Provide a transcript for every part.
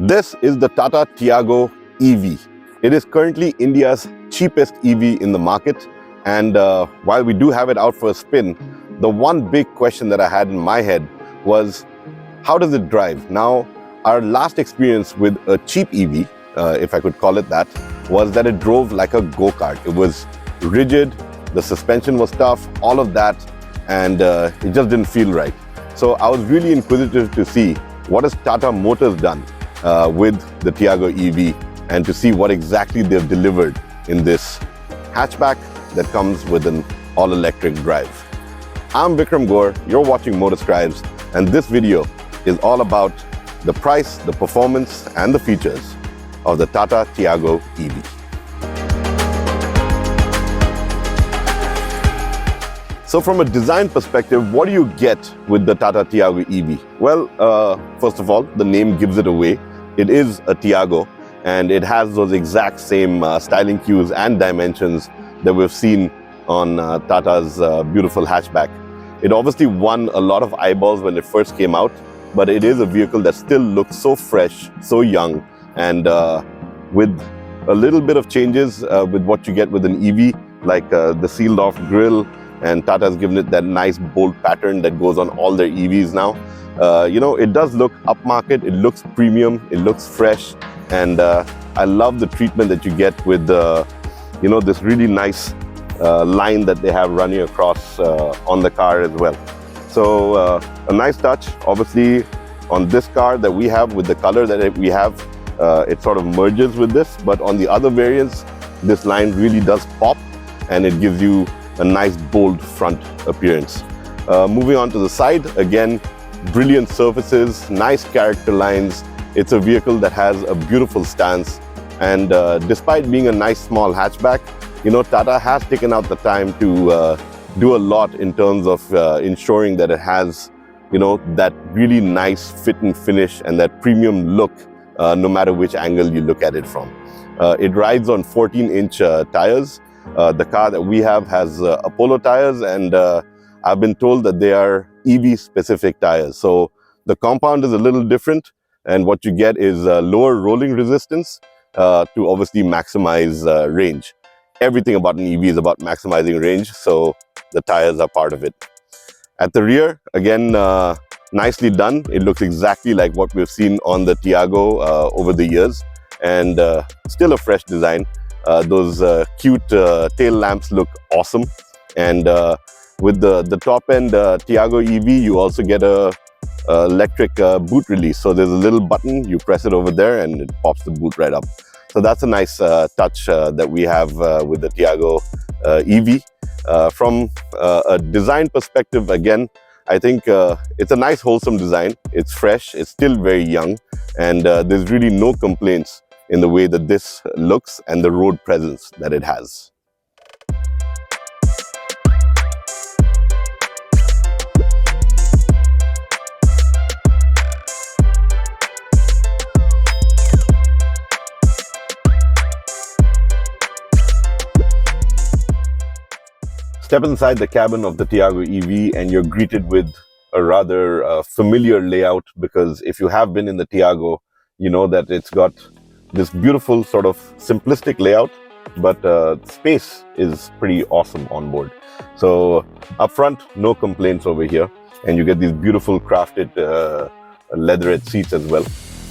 This is the Tata Tiago.EV. It is currently India's cheapest EV in the market. And while we do have it out for a spin, the one big question that I had in my head was, how does it drive? Now, our last experience with a cheap EV, if I could call it that, was that it drove like a go-kart. It was rigid, the suspension was tough, all of that, and it just didn't feel right. So I was really inquisitive to see what has Tata Motors done with the Tiago.EV and to see what exactly they've delivered in this hatchback that comes with an all-electric drive. I'm Vikram Gore, you're watching Motor Scribes, and this video is all about the price, the performance, and the features of the Tata Tiago.EV. So from a design perspective, what do you get with the Tata Tiago.EV? Well, first of all, the name gives it away. It is a Tiago, and it has those exact same styling cues and dimensions that we've seen on Tata's beautiful hatchback. It obviously won a lot of eyeballs when it first came out, but it is a vehicle that still looks so fresh, so young, and with a little bit of changes with what you get with an EV, like the sealed off grille, and Tata's given it that nice bold pattern that goes on all their EVs now. It does look upmarket, it looks premium, it looks fresh, and I love the treatment that you get with this really nice line that they have running across on the car as well. So a nice touch. Obviously on this car that we have, with the color that we have, it sort of merges with this, but on the other variants this line really does pop and it gives you a nice bold front appearance. Moving on to the side, again, brilliant surfaces, nice character lines. It's a vehicle that has a beautiful stance, and despite being a nice small hatchback, Tata has taken out the time to do a lot in terms of ensuring that it has, that really nice fit and finish and that premium look, no matter which angle you look at it from. It rides on 14-inch tires. The car that we have has Apollo tires, and I've been told that they are EV-specific tires. So the compound is a little different, and what you get is lower rolling resistance to obviously maximize range. Everything about an EV is about maximizing range, so the tires are part of it. At the rear, again, nicely done. It looks exactly like what we've seen on the Tiago over the years, and still a fresh design. Those cute tail lamps look awesome, and with the top end Tiago.EV, you also get a electric boot release. So there's a little button, you press it over there and it pops the boot right up. So that's a nice touch that we have with the Tiago.EV. From a design perspective, again, I think it's a nice wholesome design. It's fresh, it's still very young, and there's really no complaints in the way that this looks and the road presence that it has. Step inside the cabin of the Tiago.EV and you're greeted with a rather familiar layout, because if you have been in the Tiago, you know that it's got this beautiful sort of simplistic layout, but space is pretty awesome on board. So up front, no complaints over here, and you get these beautiful crafted leatherette seats as well,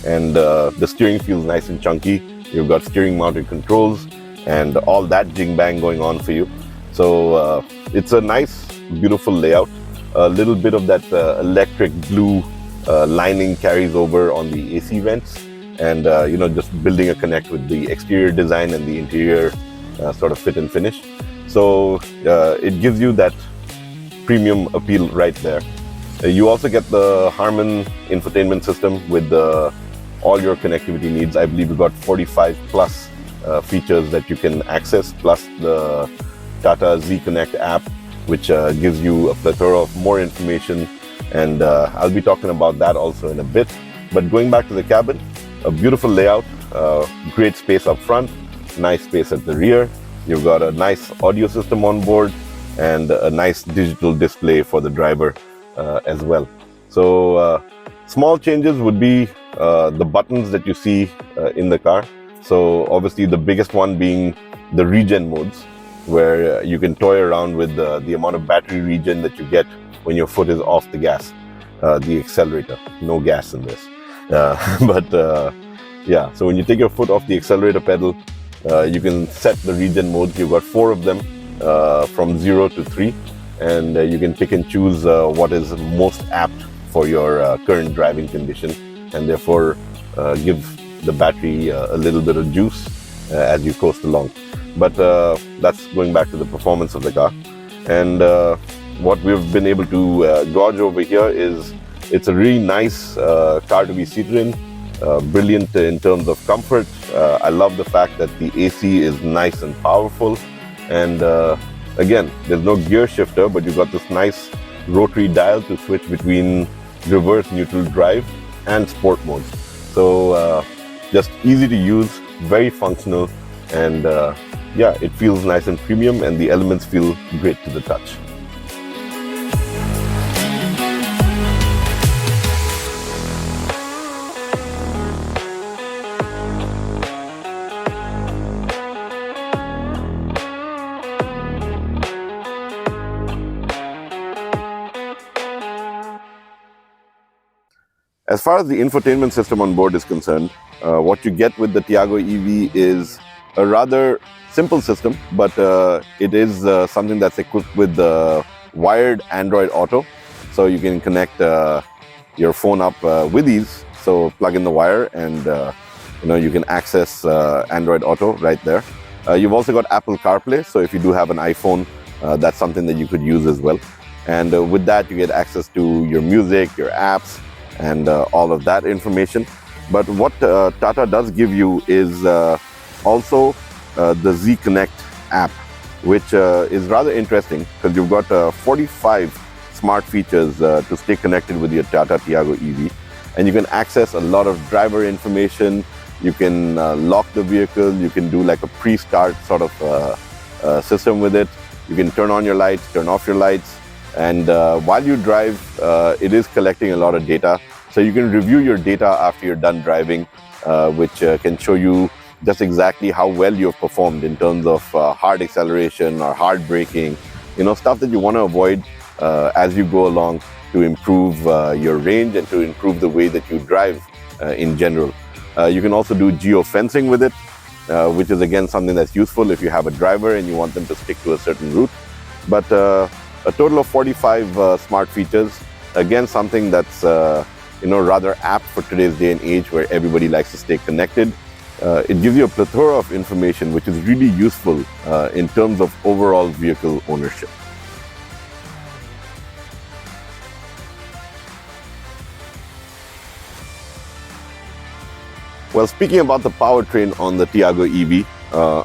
and the steering feels nice and chunky. You've got steering mounted controls and all that jing bang going on for you. So it's a nice, beautiful layout. A little bit of that electric blue lining carries over on the AC vents, and just building a connect with the exterior design and the interior sort of fit and finish. So it gives you that premium appeal right there. You also get the Harman infotainment system with all your connectivity needs. I believe you've got 45 plus features that you can access, plus the Tata Z Connect app, which gives you a plethora of more information, and I'll be talking about that also in a bit. But going back to the cabin, a beautiful layout, great space up front, nice space at the rear. You've got a nice audio system on board and a nice digital display for the driver as well. So small changes would be the buttons that you see in the car. So obviously the biggest one being the regen modes, where you can toy around with the amount of battery regen that you get when your foot is off the gas, the accelerator. No gas in this. Yeah, so when you take your foot off the accelerator pedal, you can set the regen modes. You've got 4 of them, from 0 to 3, and you can pick and choose what is most apt for your current driving condition, and therefore give the battery a little bit of juice as you coast along. But that's going back to the performance of the car. And what we've been able to gauge over here is it's a really nice car to be seated in. Brilliant in terms of comfort. I love the fact that the AC is nice and powerful, and again, there's no gear shifter, but you've got this nice rotary dial to switch between reverse, neutral drive and sport modes. So just easy to use, very functional, and yeah, it feels nice and premium, and the elements feel great to the touch. As far as the infotainment system on board is concerned, what you get with the Tiago.EV is a rather simple system, but it is something that's equipped with wired Android Auto. So you can connect your phone up with ease. So plug in the wire and you can access Android Auto right there. You've also got Apple CarPlay. So if you do have an iPhone, that's something that you could use as well. And with that, you get access to your music, your apps, and all of that information. But what Tata does give you is also the Z Connect app, which is rather interesting because you've got 45 smart features to stay connected with your Tata Tiago.EV, and you can access a lot of driver information. You can lock the vehicle, you can do like a pre-start sort of system with it. You can turn on your lights, turn off your lights, and while you drive, it is collecting a lot of data. So you can review your data after you're done driving, which can show you just exactly how well you've performed in terms of hard acceleration or hard braking, stuff that you want to avoid as you go along to improve your range and to improve the way that you drive in general. You can also do geofencing with it, which is again something that's useful if you have a driver and you want them to stick to a certain route. But a total of 45 smart features, again something that's rather apt for today's day and age where everybody likes to stay connected. It gives you a plethora of information which is really useful in terms of overall vehicle ownership. Well, speaking about the powertrain on the Tiago.EV,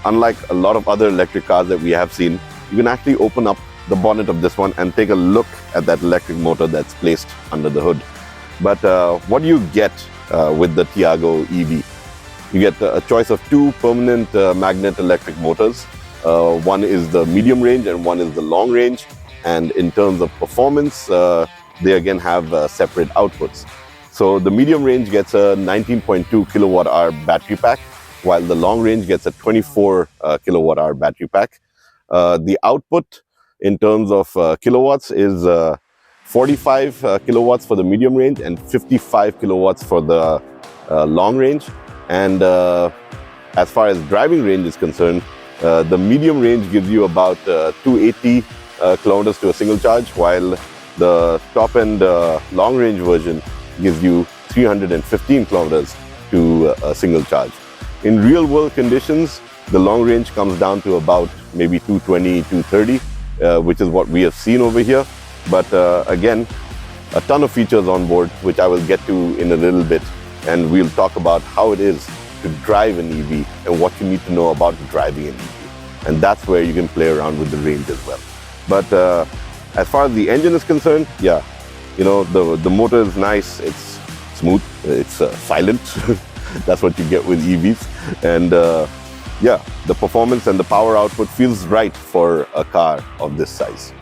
unlike a lot of other electric cars that we have seen, you can actually open up the bonnet of this one and take a look at that electric motor that's placed under the hood. But what do you get with the Tiago.EV? You get a choice of 2 permanent magnet electric motors. One is the medium range and one is the long range. And in terms of performance, they again have separate outputs. So the medium range gets a 19.2 kilowatt hour battery pack, while the long range gets a 24 kilowatt hour battery pack. The output in terms of kilowatts is 45 kilowatts for the medium range and 55 kilowatts for the long range. And as far as driving range is concerned, the medium range gives you about 280 kilometers to a single charge, while the top end long range version gives you 315 kilometers to a single charge. In real world conditions, the long range comes down to about maybe 220, 230, which is what we have seen over here. But again, a ton of features on board, which I will get to in a little bit. And we'll talk about how it is to drive an EV and what you need to know about driving an EV. And that's where you can play around with the range as well. But as far as the engine is concerned, yeah, the motor is nice, it's smooth, it's silent. That's what you get with EVs. And yeah, the performance and the power output feels right for a car of this size.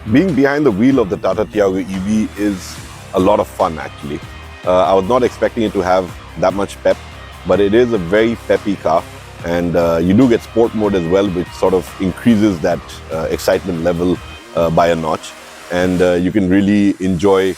Being behind the wheel of the Tata Tiago.EV is a lot of fun actually. I was not expecting it to have that much pep, but it is a very peppy car, and you do get sport mode as well, which sort of increases that excitement level by a notch, and you can really enjoy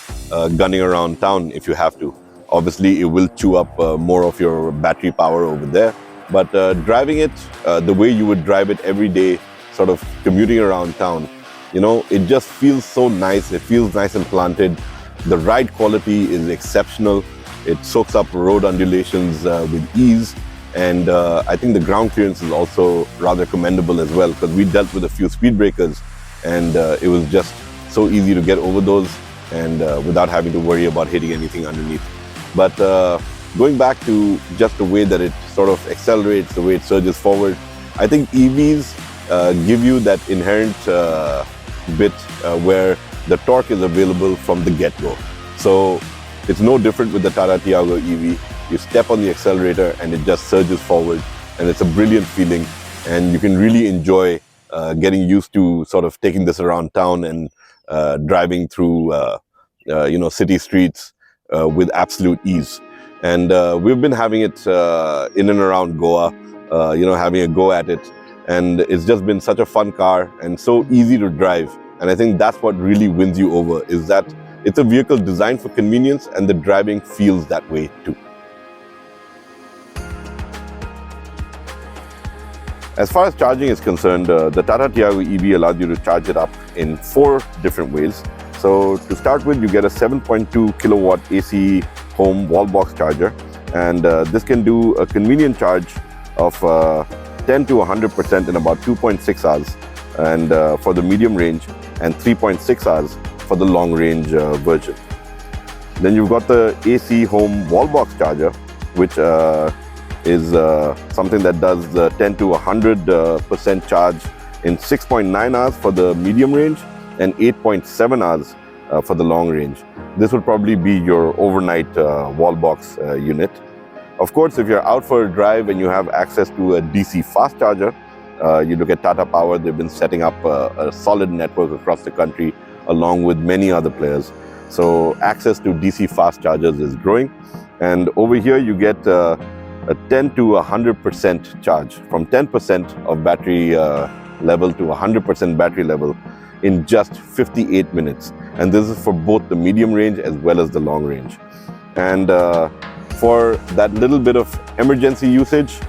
gunning around town if you have to. Obviously, it will chew up more of your battery power over there, but driving it the way you would drive it every day, sort of commuting around town, you know, it just feels so nice. It feels nice and planted. The ride quality is exceptional. It soaks up road undulations with ease. And I think the ground clearance is also rather commendable as well, because we dealt with a few speed breakers, and it was just so easy to get over those, and without having to worry about hitting anything underneath. But going back to just the way that it sort of accelerates, the way it surges forward, I think EVs give you that inherent bit where the torque is available from the get-go. So it's no different with the Tata Tiago.EV. You step on the accelerator and it just surges forward, and it's a brilliant feeling, and you can really enjoy getting used to sort of taking this around town and driving through you know, city streets with absolute ease. And we've been having it in and around Goa, you know, having a go at it. And it's just been such a fun car and so easy to drive. And I think that's what really wins you over, is that it's a vehicle designed for convenience, and the driving feels that way too. As far as charging is concerned, the Tata Tiago.EV allows you to charge it up in 4 different ways. So to start with, you get a 7.2 kilowatt AC home wall box charger, and this can do a convenient charge of 10 to 100% in about 2.6 hours, and for the medium range, and 3.6 hours for the long range version. Then you've got the AC home wall box charger, which is something that does 10 to 100% charge in 6.9 hours for the medium range, and 8.7 hours for the long range. This would probably be your overnight wall box unit. Of course, if you're out for a drive and you have access to a DC fast charger, you look at Tata Power. They've been setting up a solid network across the country along with many other players. So access to DC fast chargers is growing. And over here you get a 10 to 100% charge, from 10% of battery level to 100% battery level in just 58 minutes. And this is for both the medium range as well as the long range. And for that little bit of emergency usage,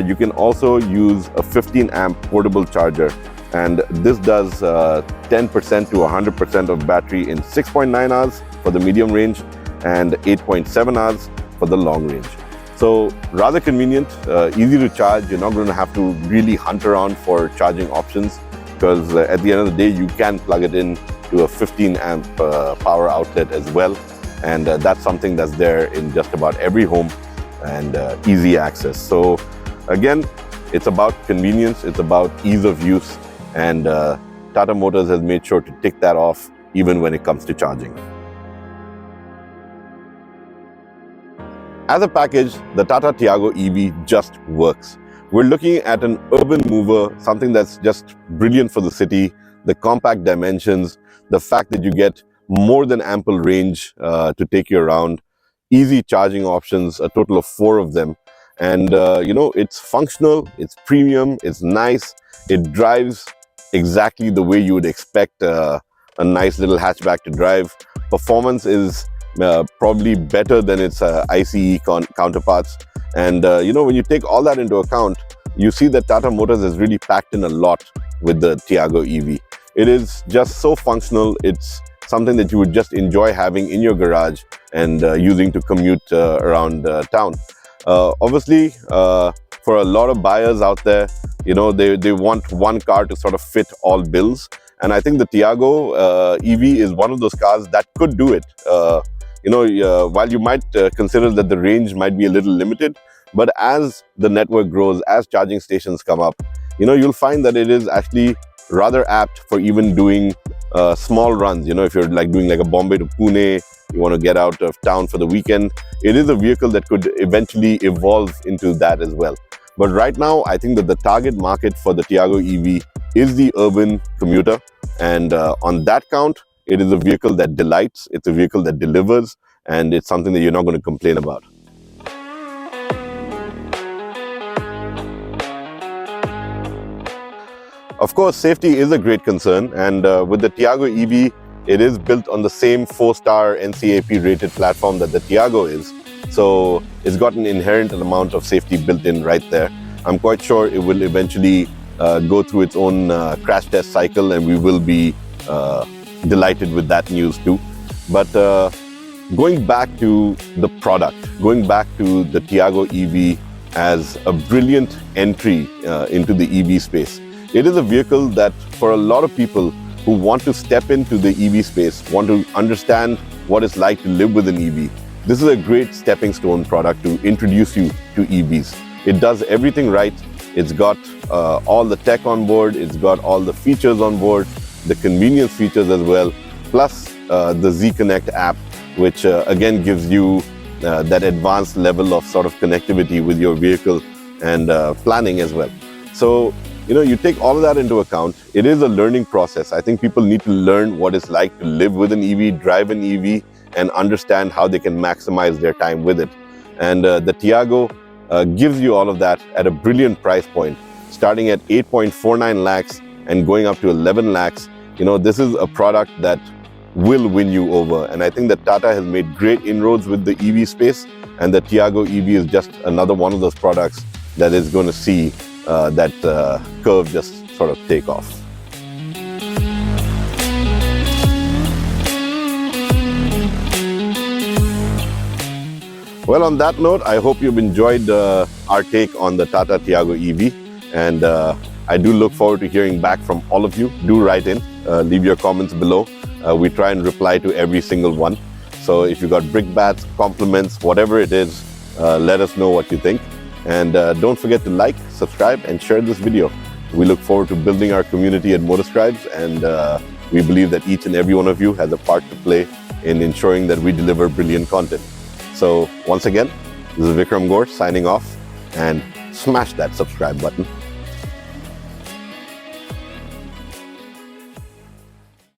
you can also use a 15 amp portable charger, and this does 10% to 100% of battery in 6.9 hours for the medium range, and 8.7 hours for the long range. So rather convenient, easy to charge. You're not going to have to really hunt around for charging options, because at the end of the day, you can plug it in to a 15 amp power outlet as well. And that's something that's there in just about every home, and easy access. So again, it's about convenience, it's about ease of use, and Tata Motors has made sure to tick that off even when it comes to charging. As a package, the Tata Tiago.EV just works. We're looking at an urban mover, something that's just brilliant for the city. The compact dimensions, the fact that you get more than ample range to take you around, easy charging options, a total of 4 of them. And you know, it's functional, it's premium, it's nice, it drives exactly the way you would expect a nice little hatchback to drive. Performance is probably better than its ICE counterparts. And you know, when you take all that into account, you see that Tata Motors has really packed in a lot with the Tiago.EV. It is just so functional. It's something that you would just enjoy having in your garage and using to commute around town. Obviously, for a lot of buyers out there, you know, they want one car to sort of fit all bills. And I think the Tiago.EV is one of those cars that could do it. You know, while you might consider that the range might be a little limited, but as the network grows, as charging stations come up, you know, you'll find that it is actually rather apt for even doing small runs. You know, if you're like doing like a Bombay to Pune, you want to get out of town for the weekend, it is a vehicle that could eventually evolve into that as well. But right now, I think that the target market for the Tiago.EV is the urban commuter. And on that count, it is a vehicle that delights, it's a vehicle that delivers, and it's something that you're not going to complain about. Of course, safety is a great concern, and with the Tiago.EV, it is built on the same 4-star NCAP rated platform that the Tiago is. So it's got an inherent amount of safety built in right there. I'm quite sure it will eventually go through its own crash test cycle, and we will be delighted with that news too. But going back to the product, going back to the Tiago.EV as a brilliant entry into the EV space. It is a vehicle that for a lot of people who want to step into the EV space, want to understand what it's like to live with an EV, this is a great stepping stone product to introduce you to EVs. It does everything right. It's got all the tech on board, it's got all the features on board, the convenience features as well, plus the Z Connect app, which again gives you that advanced level of sort of connectivity with your vehicle and planning as well. So, you take all of that into account. It is a learning process. I think people need to learn what it's like to live with an EV, drive an EV, and understand how they can maximize their time with it. And the Tiago gives you all of that at a brilliant price point, starting at 8.49 lakhs and going up to 11 lakhs. This is a product that will win you over. And I think that Tata has made great inroads with the EV space, and the Tiago.EV is just another one of those products that is going to see that curve just sort of take off. Well, on that note, I hope you've enjoyed our take on the Tata Tiago.EV, and I do look forward to hearing back from all of you. Do write in, leave your comments below. We try and reply to every single one. So if you've got brickbats, compliments, whatever it is, let us know what you think. And don't forget to like, subscribe, and share this video. We look forward to building our community at Motorscribes, and we believe that each and every one of you has a part to play in ensuring that we deliver brilliant content. So once again, this is Vikram Gore signing off, and smash that subscribe button.